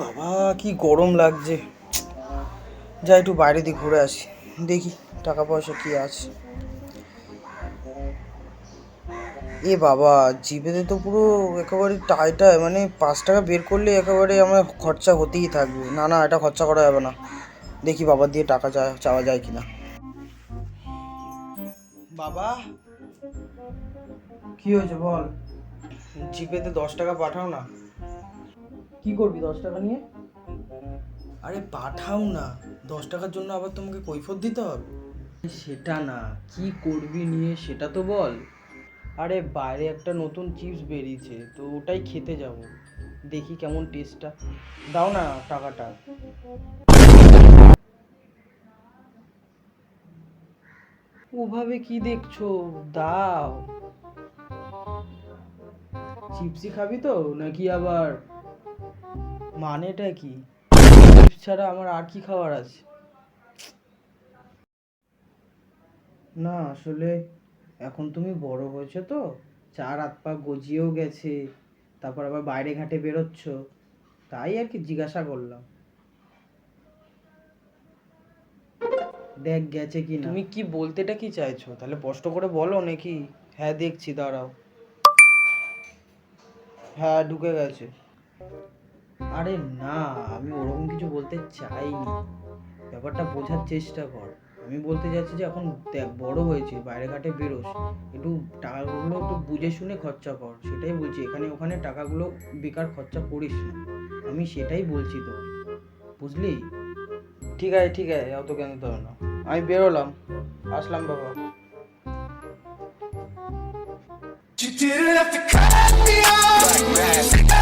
বাবা কি গরম লাগছে, যা একটু বাইরে দিয়ে ঘুরে আসি, দেখি টাকা পয়সা কি আছে। এ বাবা, জিপেতে তো পুরো একেবারে টাইটায়, মানে 5 টাকা বের করলে একেবারে আমার খরচা হতেই থাকবে। না না, এটা খরচা করা যাবে না। দেখি বাবার দিয়ে টাকা চাওয়া যায় কিনা। বাবা, কি হয়েছে বল। জিপেতে 10 টাকা পাঠাও না। কি করবি 10 টাকা নিয়ে? আরে পাঠাও না, 10 টাকার জন্য আবার তোমাকে কৈফিয়ত দিতে হবে? সেটা না, কি করবি নিয়ে সেটা তো বল। আরে বাইরে একটা নতুন চিপস বেরিয়েছে তো, ওটাই খেতে যাব, দেখি কেমন টেস্টটা। দাও না টাকাটা। ওভাবে কি দেখছো, দাও। চিপসই খাবি তো নাকি আবার? মানেটা কি? চিপস ছাড়া আমার আর কি খাবার আছে? না আসলে এখন তুমি বড় হয়েছো তো, 4 হাত পা গজিয়েও গেছে, তারপর আবার বাইরে ঘাটে বেরোচ্ছ, তাই আর কি জিজ্ঞাসা করলাম। দেখ গেছে কি না। তুমি কি বলতেটা কি চাইছো, তাহলে স্পষ্ট করে বলো নাকি? হ্যাঁ দেখছি, দাঁড়াও। হ্যাঁ ঢুকে গেছে। আরে না, আমি ওরকম কিছু বলতে চাইনি, ব্যাপারটা বোঝার চেষ্টা কর। আমি বলতে চাচ্ছি যে এখন দেখ বড় হয়েছিস, বাইরে ঘাটে বেরোস, একটু টাকাগুলো একটু বুঝে শুনে খরচা কর, সেটাই বলছি। এখানে ওখানে টাকাগুলো বেকার খরচা করিস না, আমি সেটাই বলছি তো, বুঝলি? ঠিক আছে, অত কেন তো না, আমি বেরোলাম, আসলাম বাবা। You didn't have to cut me off.